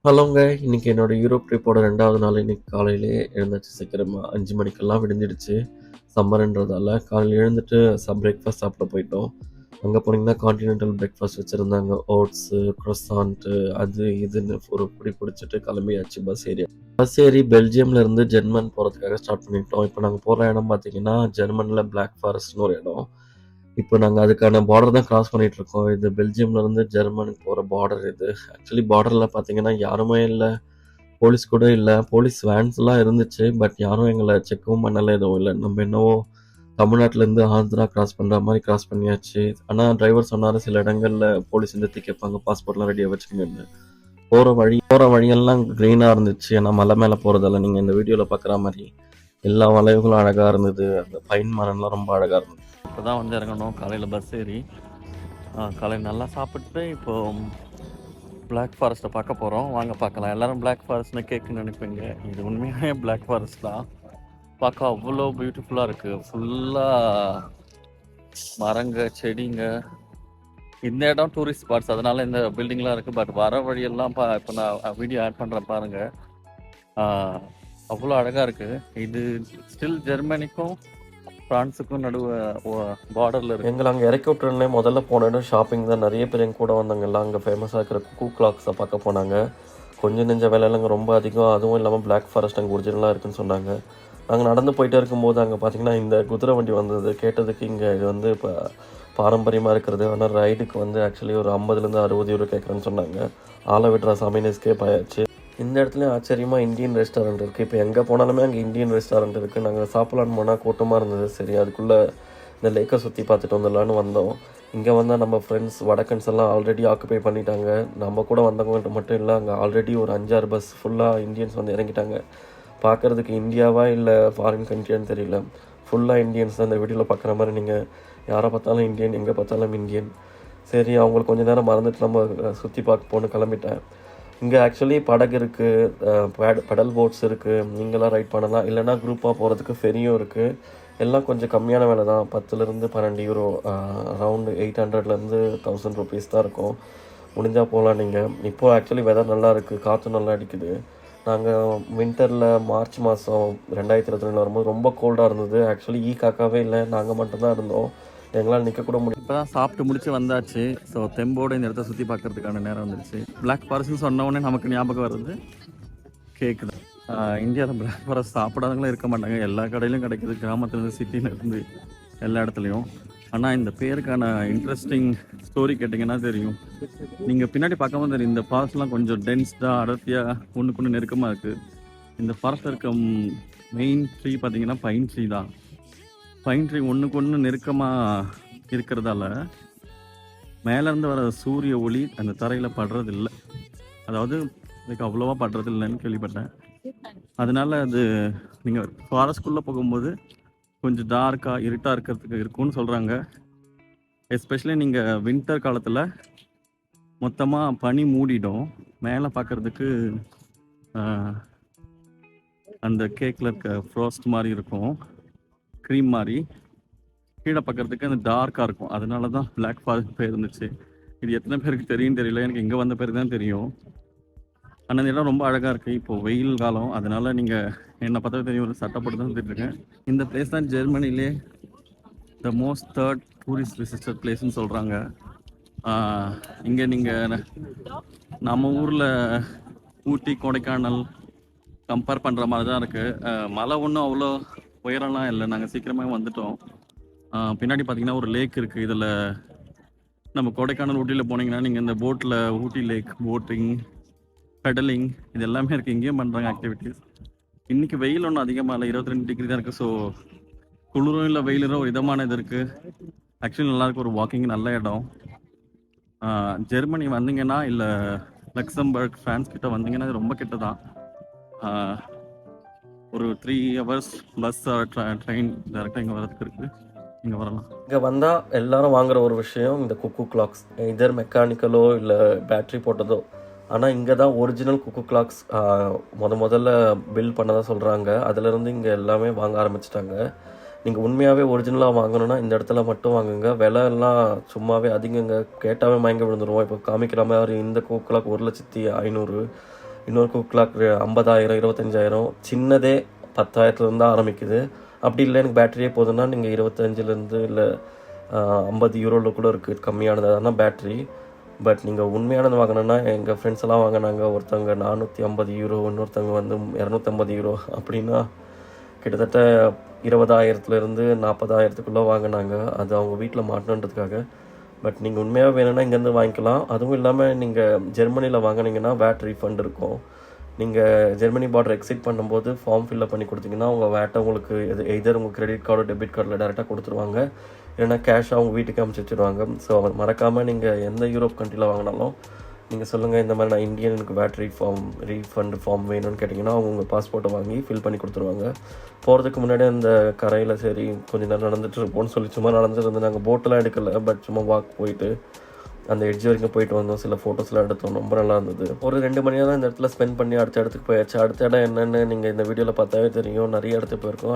ஹலோங்க. இன்னைக்கு என்னோட யூரோப் ட்ரிப்போட 2வது நாள். இன்னைக்கு காலையிலேயே எழுந்தாச்சு சீக்கிரமா 5 மணிக்கெல்லாம் விடிஞ்சிடுச்சு. சம்மர்ன்றதால காலையில எழுந்துட்டு பிரேக்ஃபாஸ்ட் சாப்பிட போயிட்டோம். அங்க போனீங்கன்னா கான்டினென்டல் பிரேக்ஃபாஸ்ட் வச்சிருந்தாங்க. ஓட்ஸு, குரோசான்ட்டு அது இதுன்னு ஒரு புடி புடிச்சுட்டு கிளம்பியாச்சு பஸ் ஏறி பெல்ஜியம்ல இருந்து ஜெர்மன் போறதுக்காக ஸ்டார்ட் பண்ணிட்டோம். இப்போ நாங்க போற இடம் பார்த்தீங்கன்னா, ஜெர்மன்ல பிளாக் ஃபாரஸ்ட்ன்னு ஒரு இடம். இப்போ நாங்க அதுக்கான பார்டர் தான் கிராஸ் பண்ணிட்டுருக்கோம். இது பெல்ஜியம்லேருந்து ஜெர்மனுக்கு போற பார்டர் இது. ஆக்சுவலி பார்டர்ல பார்த்தீங்கன்னா யாருமே இல்ல. போலீஸ் கூட இல்ல. போலீஸ் வேன்ஸ்லாம் இருந்துச்சு. பட் யாரும் எங்கள செக்கவும் பண்ணல, எதுவும் இல்ல. நம்ம என்னவோ தமிழ்நாட்டிலேருந்து ஆந்திரா கிராஸ் பண்ற மாரி கிராஸ் பண்ணியாச்சு. ஆனா டிரைவர் சொன்னாரு, சில இடங்கள்ல போலீஸ் நிறுத்தி கேட்பாங்க, பாஸ்போர்ட்லாம் ரெடியா வச்சுக்கங்கன்னு. போற வழியெல்லாம் கிரீனா இருந்துச்சு. ஏன்னா மலை மேல போறதால நீங்க இந்த வீடியோல பார்க்குற மாரி எல்லா வளைவுகளும் அழகா இருந்தது. அந்த பைன் மரம்லாம் ரொம்ப அழகா இருந்தது. இப்போதான் வந்து இறங்கணும் காலையில் பஸ் ஏறி. காலையில் நல்லா சாப்பிட்டு இப்போ பிளாக் ஃபாரஸ்ட்டை பார்க்க போகிறோம். வாங்க பார்க்கலாம். எல்லாரும் பிளாக் ஃபாரஸ்ட்னு கேட்குன்னு நினைப்பீங்க. இது உண்மையாகவே பிளாக் ஃபாரஸ்ட் தான். பார்க்க அவ்வளோ பியூட்டிஃபுல்லாக இருக்குது. ஃபுல்லாக மரங்க, செடிங்க. இந்த இடம் டூரிஸ்ட் ஸ்பாட்ஸ், அதனால இந்த பில்டிங்லாம் இருக்குது. பட் வர வழியெல்லாம் இப்போ நான் வீடியோ ஆட் பண்ணுறேன் பாருங்கள். அவ்வளோ அழகாக இருக்குது. இது ஸ்டில் ஜெர்மனிக்கும் ஃப்ரான்ஸுக்கும் நடுவே பார்டரில் இருக்குது. எங்களை அங்கே இறக்கி விட்டுருந்தே முதல்ல போன இடம் ஷாப்பிங் தான். நிறைய பேர் எங்க கூட வந்தாங்க. எல்லாம் அங்கே ஃபேமஸாக இருக்கிற குக்கூ கிளாக்ஸை பார்க்க போனாங்க. கொஞ்சம் நெஞ்ச வேலையில் அங்கே ரொம்ப அதிகம். அதுவும் இல்லாமல் பிளாக் ஃபாரஸ்ட் அங்கே ஒரிஜினலாக இருக்குன்னு சொன்னாங்க. நாங்கள் நடந்து போயிட்டே இருக்கும்போது அங்கே பார்த்தீங்கன்னா இந்த குதிரை வண்டி வந்தது. கேட்டதுக்கு இங்கே இது வந்து இப்போ பாரம்பரியமாக இருக்கிறது. ஆனால் ரைடுக்கு வந்து ஆக்சுவலி ஒரு 50லேருந்து 60 யூரோ கேட்குறேன்னு சொன்னாங்க. ஆளை விட்டுற சாமின்னு எஸ்கேப் ஆயாச்சு. இந்த இடத்துலையும் ஆச்சரியமாக இந்தியன் ரெஸ்டாரண்ட் இருக்குது. இப்போ எங்கே போனாலுமே அங்கே இந்தியன் ரெஸ்டாரண்ட் இருக்குது. நாங்கள் சாப்பிட்லான்னு போனால் கூட்டமாக இருந்தது. சரி, அதுக்குள்ளே இந்த லேக்கை சுற்றி பார்த்துட்டு வந்துடலான்னு வந்தோம். இங்கே வந்தால் நம்ம ஃப்ரெண்ட்ஸ் வடக்கன்ஸ் எல்லாம் ஆல்ரெடி ஆக்குப்பை பண்ணிட்டாங்க. நம்ம கூட வந்தவங்கள்ட்ட மட்டும் இல்லை, அங்கே ஆல்ரெடி ஒரு 5-6 பஸ் ஃபுல்லாக இந்தியன்ஸ் வந்து இறங்கிட்டாங்க. பார்க்குறதுக்கு இந்தியாவா இல்லை ஃபாரின் கண்ட்ரியான்னு தெரியல. ஃபுல்லாக இந்தியன்ஸ் தான். இந்த வீடியோவில் பார்க்குற மாதிரி நீங்கள் யாரை பார்த்தாலும் இந்தியன், எங்கே பார்த்தாலும் இந்தியன். சரி, அவங்களுக்கு கொஞ்சம் நேரம் மறந்துட்டு நம்ம சுற்றி பார்க்க போகணும் கிளம்பிட்டேன். இங்கே ஆக்சுவலி படகு இருக்குது, பெடல் போட்ஸ் இருக்குது. நீங்களாம் ரைட் பண்ணலாம். இல்லைனா குரூப்பாக போகிறதுக்கு ஃபெரியும் இருக்குது. எல்லாம் கொஞ்சம் கம்மியான விலை தான். 10 12 யூரோ, அரவுண்டு 800 1000 ருபீஸ் தான் இருக்கும். முடிஞ்சால் போகலாம் நீங்கள். இப்போது ஆக்சுவலி வெதர் நல்லா இருக்குது, காற்று நல்லா அடிக்குது. நாங்கள் வின்டரில் மார்ச் மாதம் 2022 வரும்போது ரொம்ப கோல்டாக இருந்தது. ஆக்சுவலி காக்காவே இல்லை, நாங்கள் மட்டும்தான் இருந்தோம். எங்களால் நிற்கக்கூட முடியும். இப்போ தான் சாப்பிட்டு முடிச்சு வந்தாச்சு. ஸோ தெம்போடு இந்த இடத்த சுற்றி பார்க்கறதுக்கான நேரம் வந்துருச்சு. பிளாக் ஃபாரஸ்ட்னு சொன்ன உடனே நமக்கு ஞாபகம் வருது கேக்கு தான். இந்தியாவில் பிளாக் ஃபாரஸ்ட் சாப்பிடாதவங்களும் இருக்க மாட்டாங்க. எல்லா கடையிலும் கிடைக்குது, கிராமத்துலேருந்து சிட்டிலேருந்து எல்லா இடத்துலையும். ஆனால் இந்த பேருக்கான இன்ட்ரெஸ்டிங் ஸ்டோரி கேட்டிங்கன்னா தெரியும். நீங்கள் பின்னாடி பார்க்கும்போது தெரியும், இந்த ஃபாரஸ்ட்லாம் கொஞ்சம் டென்ஸ்டாக அடர்த்தியாக ஒன்றுக்கு நெருக்கமாக இருக்குது. இந்த ஃபாரஸ்ட்டில் இருக்க மெயின் ட்ரீ பார்த்திங்கன்னா பைன் ட்ரீ தான். பைன் ட்ரீ ஒன்றுக்கு ஒன்று நெருக்கமாக இருக்கிறதால மேலேருந்து வர சூரிய ஒளி அந்த தரையில் படுறதில்லை. அதாவது இதுக்கு அவ்வளோவா படுறதில்லைன்னு கேள்விப்பட்டேன். அதனால அது நீங்கள் ஃபாரஸ்ட்குள்ளே போகும்போது கொஞ்சம் டார்க்காக இருட்டாக இருக்கிறதுக்கு இருக்கும்னு சொல்கிறாங்க. எஸ்பெஷலி நீங்கள் வின்டர் காலத்தில் மொத்தமாக பனி மூடிடும். மேலே பார்க்குறதுக்கு அந்த கேக்கில் இருக்க ஃப்ரோஸ்ட் மாதிரி இருக்கும், க்ரீம் மாதிரி. கீழே பார்க்குறதுக்கு அந்த டார்க்காக இருக்கும். அதனால தான் பிளாக் ஃபாரஸ்ட் பேர் இருந்துச்சு. இது எத்தனை பேருக்கு தெரியும் தெரியல, எனக்கு இங்கே வந்த பேர் தான் தெரியும். ஆனால் இந்த இடம் ரொம்ப அழகாக இருக்குது. இப்போது வெயில் காலம், அதனால் நீங்கள் என்னை பார்த்தா தெரியும், ஒரு சட்டப்பட்டு தான் வந்துட்டுருக்கேன். இந்த பிளேஸ் தான் ஜெர்மனிலே the most third tourist visited பிளேஸ்ன்னு சொல்கிறாங்க. இங்கே நீங்கள் நம்ம ஊரில் ஊட்டி, கொடைக்கானல் கம்பேர் பண்ணுற மாதிரி தான் இருக்குது. மலை ஒன்றும் அவ்வளோ உயரம்லாம் இல்லை. நாங்கள் சீக்கிரமாக வந்துட்டோம். பின்னாடி பார்த்தீங்கன்னா ஒரு லேக் இருக்குது. இதில் நம்ம கொடைக்கானல் ஊட்டியில் போனீங்கன்னா நீங்கள் இந்த போட்டில் ஊட்டி லேக் போட்டிங், பெடலிங் இது எல்லாமே இருக்குது. இங்கேயும் பண்ணுறாங்க ஆக்டிவிட்டீஸ். இன்றைக்கி வெயில் ஒன்றும் அதிகமாக இல்லை, 22 டிகிரி தான் இருக்குது. ஸோ குளிரும் இல்லை வெயிலும் ஒரு இதமான இது இருக்குது. ஆக்சுவலி நல்லாயிருக்கு, ஒரு வாக்கிங் நல்ல இடம். ஜெர்மனி வந்தீங்கன்னா இல்லை லக்சம்பர்க், ஃப்ரான்ஸ் கிட்ட வந்தீங்கன்னா இது ரொம்ப கிட்ட தான். ஒரு 3 hours பஸ் ட்ரெயின் டேரெக்டாக இங்கே வரதுக்கு இருக்குது. இங்கே வரலாம். இங்கே வந்தால் எல்லாரும் வாங்குகிற ஒரு விஷயம் இந்த குக்கூ கிளாக்ஸ். இதர் மெக்கானிக்கலோ இல்லை பேட்ரி போட்டதோ. ஆனால் இங்கே தான் ஒரிஜினல் குக்கூ கிளாக்ஸ் முதல்ல பில் பண்ணதான் சொல்கிறாங்க. அதிலேருந்து இங்கே எல்லாமே வாங்க ஆரம்பிச்சிட்டாங்க. நீங்கள் உண்மையாகவே ஒரிஜினலாக வாங்கணுன்னா இந்த இடத்துல மட்டும் வாங்குங்க. விலை எல்லாம் சும்மாவே அதிகங்க. கேட்டாவே மயங்க விழுந்துருவோம். இப்போ காமிக்கிற மாதிரி இந்த குக்கூ கிளாக் 1,500,000. இன்னொரு குக் கிளாக் 50,000 25,000, சின்னதே 10,000 ஆரம்பிக்குது. அப்படி இல்லை எனக்கு பேட்டரியே போதுன்னா நீங்கள் 25 இல்லை 50 யூரோவில் கூட இருக்குது கம்மியானது, ஆனால் பேட்ரி. பட் நீங்கள் உண்மையானது வாங்கினோன்னா எங்கள் ஃப்ரெண்ட்ஸ் எல்லாம் வாங்கினாங்க. ஒருத்தவங்க 450 யூரோ, இன்னொருத்தவங்க வந்து 250 யூரோ, அப்படின்னா கிட்டத்தட்ட 20,000 40,000 வாங்கினாங்க. அது அவங்க வீட்டில் மாட்டணுன்றதுக்காக. பட் நீங்கள் உண்மையாக வேணும்னா இங்கேருந்து வாங்கிக்கலாம். அதுவும் இல்லாமல் நீங்கள் ஜெர்மனியில் வாங்கினீங்கன்னா வேட் ரீஃபண்ட் இருக்கும். நீங்கள் ஜெர்மனி பார்டர் எக்ஸிட் பண்ணும்போது ஃபார்ம் ஃபில்அப் பண்ணி கொடுத்தீங்கன்னா உங்கள் வேட்டை உங்களுக்கு எதர் உங்கள் கிரெடிட் கார்டோ டெபிட் கார்டில் டேரெக்டாக கொடுத்துருவாங்க, இல்லைனா கேஷாக அவங்க வீட்டுக்கு அனுப்பிச்சி வச்சுருவாங்க. ஸோ மறக்காமல் நீங்கள் எந்த யூரோப் கண்ட்ரியில் வாங்கினாலும் நீங்கள் சொல்லுங்கள் இந்த மாதிரி நான் இந்தியனுக்கு வேட் ரீஃபண்ட் ஃபார்ம் வேணும்னு கேட்டிங்கன்னா அவங்க உங்கள் பாஸ்போர்ட்டை வாங்கி ஃபில் பண்ணி கொடுத்துருவாங்க. போகிறதுக்கு முன்னாடி அந்த கரையில் சரி கொஞ்சம் நேரம் நடந்துட்டு இருப்போம்னு சொல்லி சும்மா நடந்துட்டு நாங்கள் போட்டெல்லாம் எடுக்கலை, பட் சும்மா வாக் போயிட்டு அந்த எட்ஜ் வரைக்கும் போயிட்டு வந்தோம். சில ஃபோட்டோஸ்லாம் எடுத்தோம், ரொம்ப நல்லா இருந்தது. ஒரு 2 மணி நேரம் இந்த இடத்துல ஸ்பெண்ட் பண்ணி அடுத்த இடத்துக்கு போயாச்சு. அடுத்த இடம் என்னென்னு நீங்கள் இந்த வீடியோவில் பார்த்தாவே தெரியும், நிறைய இடத்துக்கு போயிருக்கோம்.